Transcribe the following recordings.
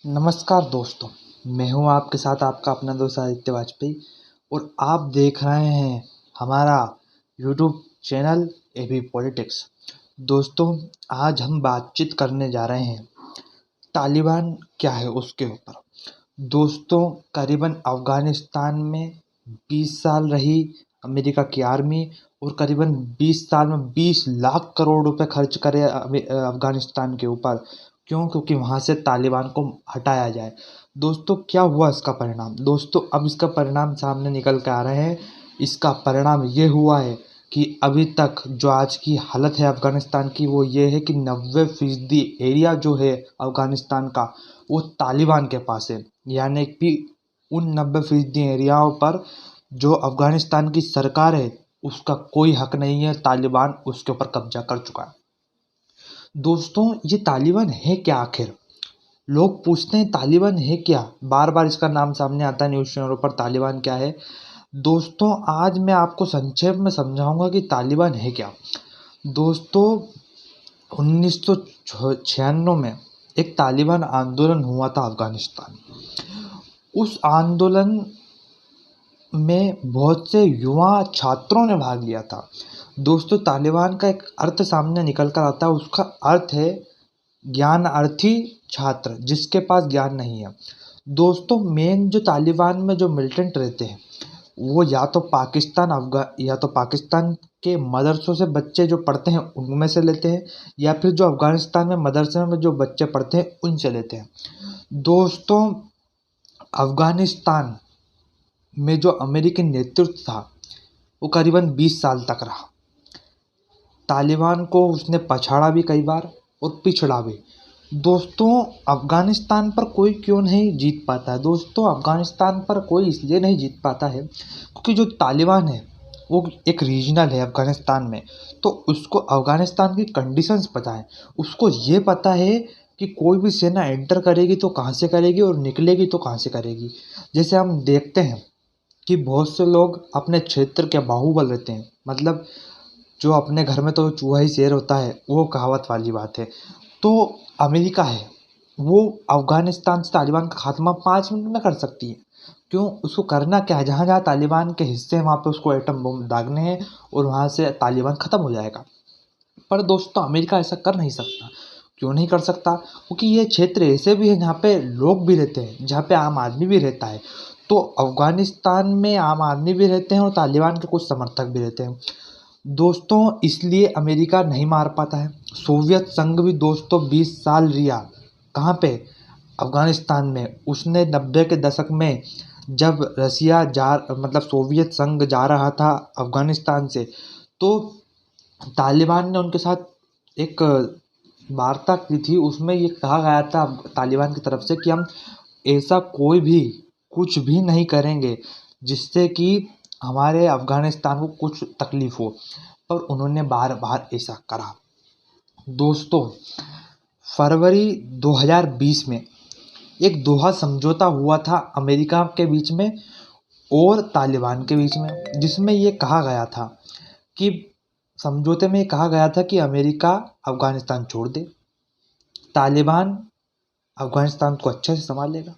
नमस्कार दोस्तों, मैं हूं आपके साथ आपका अपना दोस्त आदित्य वाजपेयी और आप देख रहे हैं हमारा यूट्यूब चैनल एबी पॉलिटिक्स। दोस्तों, आज हम बातचीत करने जा रहे हैं तालिबान क्या है उसके ऊपर। दोस्तों, करीबन अफ़गानिस्तान में 20 साल रही अमेरिका की आर्मी और करीबन 20 साल में 20 लाख करोड़ रुपए खर्च करे अफ़गानिस्तान के ऊपर। क्यों? क्योंकि वहाँ से तालिबान को हटाया जाए। दोस्तों, क्या हुआ इसका परिणाम? दोस्तों, अब इसका परिणाम सामने निकल के आ रहे हैं। इसका परिणाम ये हुआ है कि अभी तक जो आज की हालत है अफ़गानिस्तान की वो ये है कि 90% एरिया जो है अफ़गानिस्तान का वो तालिबान के पास है। यानी कि उन 90% एरियाओं पर जो अफ़गानिस्तान की सरकार है उसका कोई हक नहीं है, तालिबान उसके ऊपर कब्जा कर चुका है। दोस्तों, ये तालिबान है क्या आखिर? लोग पूछते हैं तालिबान है क्या? बार बार इसका नाम सामने आता है न्यूज़ चैनलों पर, तालिबान क्या है? दोस्तों, आज मैं आपको संक्षेप में समझाऊंगा कि तालिबान है क्या। दोस्तों, 1996 में एक तालिबान आंदोलन हुआ था अफ़गानिस्तान। उस आंदोलन में बहुत से युवा छात्रों ने भाग लिया था। दोस्तों, तालिबान का एक अर्थ सामने निकल कर आता है, उसका अर्थ है ज्ञानार्थी छात्र, जिसके पास ज्ञान नहीं है। दोस्तों, मेन जो तालिबान में जो मिलिटेंट रहते हैं वो या तो पाकिस्तान के मदरसों से बच्चे जो पढ़ते हैं उनमें से लेते हैं, या फिर जो अफ़गानिस्तान में मदरसे में जो बच्चे पढ़ते हैं उनसे लेते हैं। दोस्तों, अफ़गानिस्तान में जो अमेरिकी नेतृत्व था वो करीबन 20 साल तक रहा। तालिबान को उसने पछाड़ा भी कई बार और पिछड़ा भी। दोस्तों, अफ़गानिस्तान पर कोई क्यों नहीं जीत पाता है? दोस्तों, अफ़गानिस्तान पर कोई इसलिए नहीं जीत पाता है क्योंकि जो तालिबान है वो एक रीजनल है अफ़गानिस्तान में। तो उसको अफ़गानिस्तान की कंडीशंस पता है, उसको ये पता है कि कोई भी सेना एंटर करेगी तो कहाँ से करेगी और निकलेगी तो कहाँ से करेगी। जैसे हम देखते हैं कि बहुत से लोग अपने क्षेत्र के बाहुबल रहते हैं, मतलब जो अपने घर में तो चूहा ही शेर होता है, वो कहावत वाली बात है। तो अमेरिका है, वो अफ़गानिस्तान से तालिबान का खात्मा 5 मिनट में कर सकती है। क्यों? उसको करना क्या है, जहाँ जहाँ तालिबान के हिस्से हैं वहाँ पे उसको एटम बम दागने हैं और वहाँ से तालिबान ख़त्म हो जाएगा। पर दोस्तों, अमेरिका ऐसा कर नहीं सकता। क्यों नहीं कर सकता? क्योंकि ये क्षेत्र ऐसे भी है जहाँ पे लोग भी रहते हैं, जहाँ पे आम आदमी भी रहता है। तो अफ़गानिस्तान में आम आदमी भी रहते हैं और तालिबान के कुछ समर्थक भी रहते हैं। दोस्तों, इसलिए अमेरिका नहीं मार पाता है। सोवियत संघ भी दोस्तों 20 साल रिया कहाँ पे? अफ़गानिस्तान में। उसने 90 के दशक में जब रसिया मतलब सोवियत संघ जा रहा था अफ़गानिस्तान से, तो तालिबान ने उनके साथ एक वार्ता की थी। उसमें ये कहा गया था तालिबान की तरफ से कि हम ऐसा कोई भी कुछ भी नहीं करेंगे जिससे कि हमारे अफ़गानिस्तान को कुछ तकलीफ़ हो, पर उन्होंने बार बार ऐसा करा। दोस्तों, फरवरी 2020 में एक दोहा समझौता हुआ था अमेरिका के बीच में और तालिबान के बीच में, जिसमें ये कहा गया था कि समझौते में कहा गया था कि अमेरिका अफ़गानिस्तान छोड़ दे, तालिबान अफ़गानिस्तान को अच्छे से संभालेगा,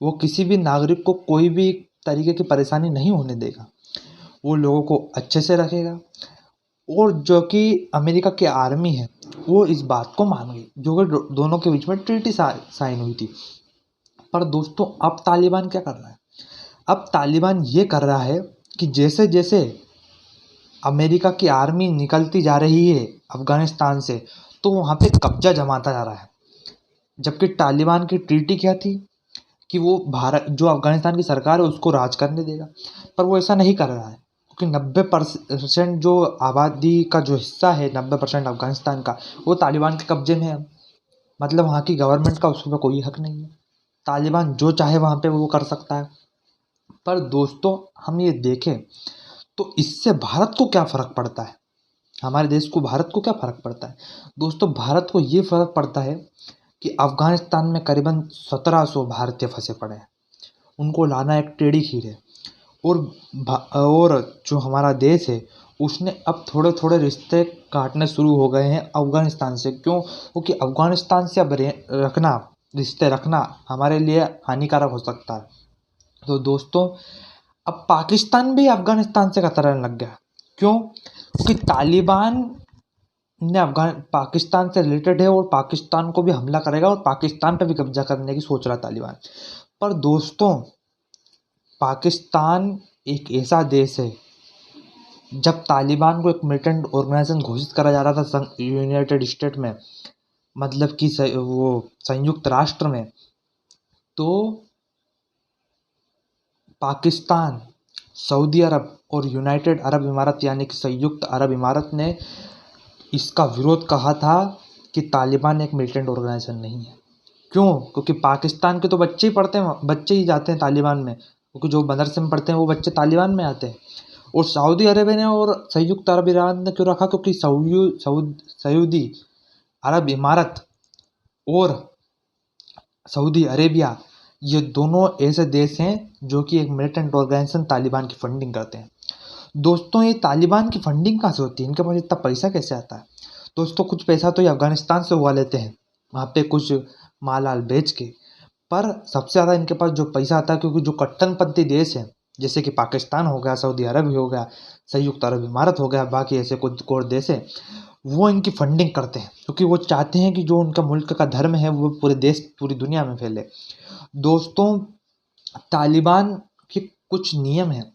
वो किसी भी नागरिक को कोई भी तरीके की परेशानी नहीं होने देगा, वो लोगों को अच्छे से रखेगा। और जो कि अमेरिका की आर्मी है वो इस बात को मान गई, जो कि दोनों के बीच में ट्रीटी साइन हुई थी। पर दोस्तों, अब तालिबान क्या कर रहा है? अब तालिबान ये कर रहा है कि जैसे जैसे अमेरिका की आर्मी निकलती जा रही है अफ़गानिस्तान से, तो वहाँ पे कब्जा जमाता जा रहा है। जबकि तालिबान की ट्रीटी क्या थी कि वो भारत जो अफ़गानिस्तान की सरकार है उसको राज करने देगा, पर वो ऐसा नहीं कर रहा है क्योंकि 90% जो आबादी का जो हिस्सा है, 90% अफ़गानिस्तान का, वो तालिबान के कब्जे में है। मतलब वहाँ की गवर्नमेंट का उस पर कोई हक नहीं है। तालिबान जो चाहे वहाँ पे वो कर सकता है। पर दोस्तों, हम ये देखें तो इससे भारत को क्या फ़र्क पड़ता है? हमारे देश को, भारत को क्या फ़र्क पड़ता है? दोस्तों, भारत को ये फ़र्क पड़ता है कि अफ़गानिस्तान में करीबन 1700 भारतीय फंसे पड़े हैं। उनको लाना एक टेढ़ी खीर है। और जो हमारा देश है उसने अब थोड़े थोड़े रिश्ते काटने शुरू हो गए हैं अफ़गानिस्तान से। क्यों? क्योंकि अफ़गानिस्तान से अब रखना रिश्ते रखना हमारे लिए हानिकारक हो सकता है। तो दोस्तों, अब पाकिस्तान भी अफगानिस्तान से कतराने लग गया। क्यों? क्योंकि तालिबान ने पाकिस्तान से रिलेटेड है और पाकिस्तान को भी हमला करेगा और पाकिस्तान पर भी कब्जा करने की सोच रहा है तालिबान। पर दोस्तों, पाकिस्तान एक ऐसा देश है, जब तालिबान को एक मिलिटेंट ऑर्गेनाइजेशन घोषित करा जा रहा था यूनाइटेड स्टेट में, मतलब कि वो संयुक्त राष्ट्र में, तो पाकिस्तान, सऊदी अरब और यूनाइटेड अरब इमारत यानी कि संयुक्त अरब इमारत ने इसका विरोध कहा था कि तालिबान एक मिलिटेंट ऑर्गेनाइजेशन नहीं है। क्यों? क्योंकि पाकिस्तान के तो बच्चे ही पढ़ते हैं, बच्चे ही जाते हैं तालिबान में, क्योंकि जो मदरसे में पढ़ते हैं वो बच्चे तालिबान में आते हैं। और सऊदी अरेबिया ने और संयुक्त अरब इमारात ने क्यों रखा? क्योंकि सऊदी अरब इमारत और सऊदी अरेबिया, ये दोनों ऐसे देश हैं जो कि एक मिलिटेंट ऑर्गेनाइजेशन तालिबान की फंडिंग करते हैं। दोस्तों, ये तालिबान की फंडिंग कहाँ से होती है? इनके पास इतना पैसा कैसे आता है? दोस्तों, कुछ पैसा तो ये अफगानिस्तान से हुआ लेते हैं, वहाँ पे कुछ माल आल बेच के। पर सबसे ज़्यादा इनके पास जो पैसा आता है, क्योंकि जो कट्टरपंथी देश हैं, जैसे कि पाकिस्तान हो गया, सऊदी अरब हो गया, संयुक्त अरब इमारत हो गया, बाकी ऐसे कुछ और देश हैं, वो इनकी फंडिंग करते हैं, क्योंकि वो चाहते हैं कि जो उनका मुल्क का धर्म है वो पूरे देश, पूरी दुनिया में फैले। दोस्तों, तालिबान के कुछ नियम हैं।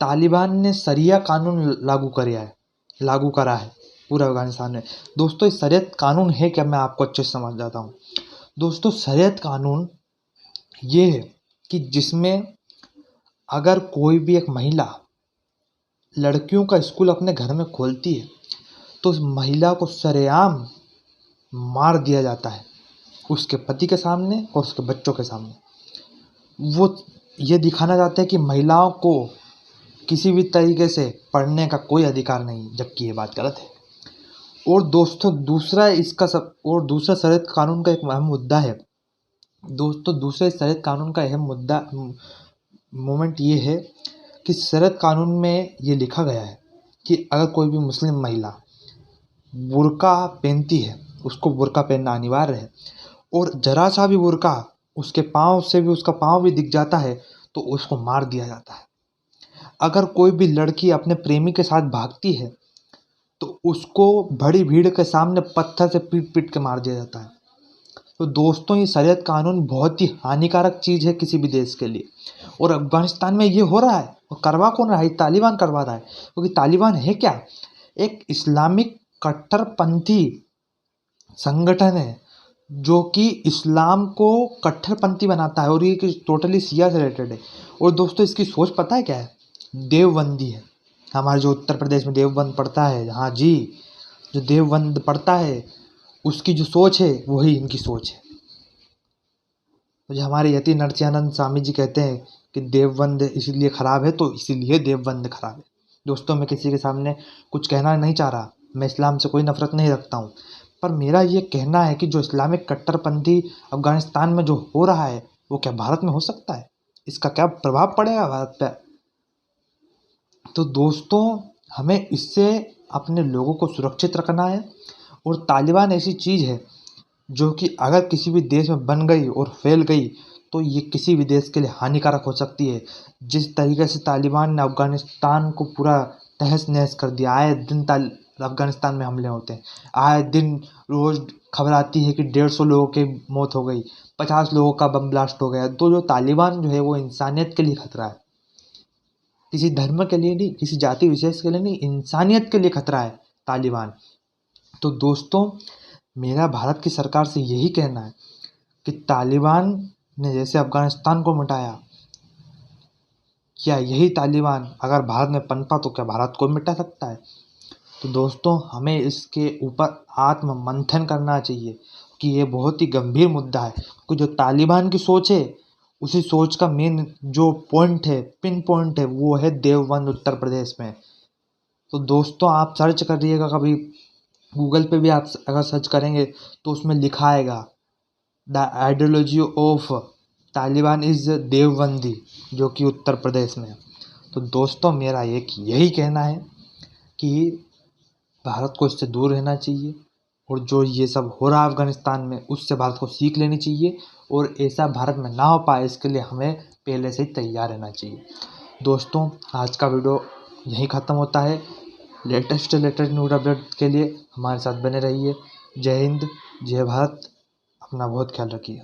तालिबान ने शरिया कानून लागू करा है पूरे अफगानिस्तान में। दोस्तों, ये शरीयत कानून है क्या, मैं आपको अच्छे से समझ जाता हूँ। दोस्तों, शरीयत कानून ये है कि जिसमें अगर कोई भी एक महिला लड़कियों का स्कूल अपने घर में खोलती है, तो उस महिला को सरेआम मार दिया जाता है, उसके पति के सामने और उसके बच्चों के सामने। वो ये दिखाना चाहते हैं कि महिलाओं को किसी भी तरीके से पढ़ने का कोई अधिकार नहीं, जबकि ये बात गलत है। और दोस्तों, दूसरा शरीयत कानून का एक अहम मुद्दा है। दोस्तों, दूसरे शरीयत कानून का अहम मुद्दा मोमेंट ये है कि शरीयत कानून में ये लिखा गया है कि अगर कोई भी मुस्लिम महिला बुर्का पहनती है, उसको बुर्का पहनना अनिवार्य है, और जरा सा भी बुर्का उसके पाँव से भी, उसका पाँव भी दिख जाता है तो उसको मार दिया जाता है। अगर कोई भी लड़की अपने प्रेमी के साथ भागती है तो उसको बड़ी भीड़ के सामने पत्थर से पीट पीट के मार दिया जाता है। तो दोस्तों, ये शरीयत कानून बहुत ही हानिकारक चीज़ है किसी भी देश के लिए, और अफगानिस्तान में ये हो रहा है। और करवा कौन रहा है? तालिबान करवा रहा है। क्योंकि तालिबान है क्या? एक इस्लामिक कट्टरपंथी संगठन है जो कि इस्लाम को कट्टरपंथी बनाता है, और ये टोटली शिया से रिलेटेड है। और दोस्तों, इसकी सोच पता है क्या है? देवबंदी है। हमारे जो उत्तर प्रदेश में देवबंद पड़ता है, हाँ जी, जो देवबंद पड़ता है उसकी जो सोच है वही इनकी सोच है। तो जो हमारे यति नरसिंहानंद स्वामी जी कहते हैं कि देवबंद इसलिए खराब है, तो इसीलिए देवबंद खराब है। दोस्तों, मैं किसी के सामने कुछ कहना नहीं चाह रहा, मैं इस्लाम से कोई नफरत नहीं रखता हूँ, पर मेरा ये कहना है कि जो इस्लामिक कट्टरपंथी अफगानिस्तान में जो हो रहा है, वो क्या भारत में हो सकता है? इसका क्या प्रभाव पड़ेगा भारत पे? तो दोस्तों, हमें इससे अपने लोगों को सुरक्षित रखना है। और तालिबान ऐसी चीज़ है जो कि अगर किसी भी देश में बन गई और फैल गई तो ये किसी भी देश के लिए हानिकारक हो सकती है। जिस तरीके से तालिबान ने अफगानिस्तान को पूरा तहस नहस कर दिया, आए दिन अफगानिस्तान में हमले होते हैं, आए दिन रोज़ खबर आती है कि 150 लोगों की मौत हो गई, 50 लोगों का बम ब्लास्ट हो गया। तो जो तालिबान जो है वो इंसानियत के लिए खतरा है, किसी धर्म के लिए नहीं, किसी जाति विशेष के लिए नहीं, इंसानियत के लिए खतरा है तालिबान। तो दोस्तों, मेरा भारत की सरकार से यही कहना है कि तालिबान ने जैसे अफगानिस्तान को मिटाया, क्या यही तालिबान अगर भारत में पनपा तो क्या भारत को मिटा सकता है? तो दोस्तों, हमें इसके ऊपर आत्म मंथन करना चाहिए कि ये बहुत ही गंभीर मुद्दा है। क्योंकि जो तालिबान की सोच है, उसी सोच का मेन जो पॉइंट है, पिन पॉइंट है, वो है देवबंद उत्तर प्रदेश में। तो दोस्तों, आप सर्च करिएगा, कभी गूगल पे भी आप अगर सर्च करेंगे तो उसमें लिखा आएगा the ideology of Taliban is Deobandi, जो कि उत्तर प्रदेश में है। तो दोस्तों, मेरा एक यही कहना है कि भारत को इससे दूर रहना चाहिए। और जो ये सब हो रहा है अफगानिस्तान में, उससे भारत को सीख लेनी चाहिए और ऐसा भारत में ना हो पाए इसके लिए हमें पहले से ही तैयार रहना चाहिए। दोस्तों, आज का वीडियो यहीं ख़त्म होता है। लेटेस्ट न्यूज़ अपडेट के लिए हमारे साथ बने रहिए। जय हिंद, जय भारत। अपना बहुत ख्याल रखिए।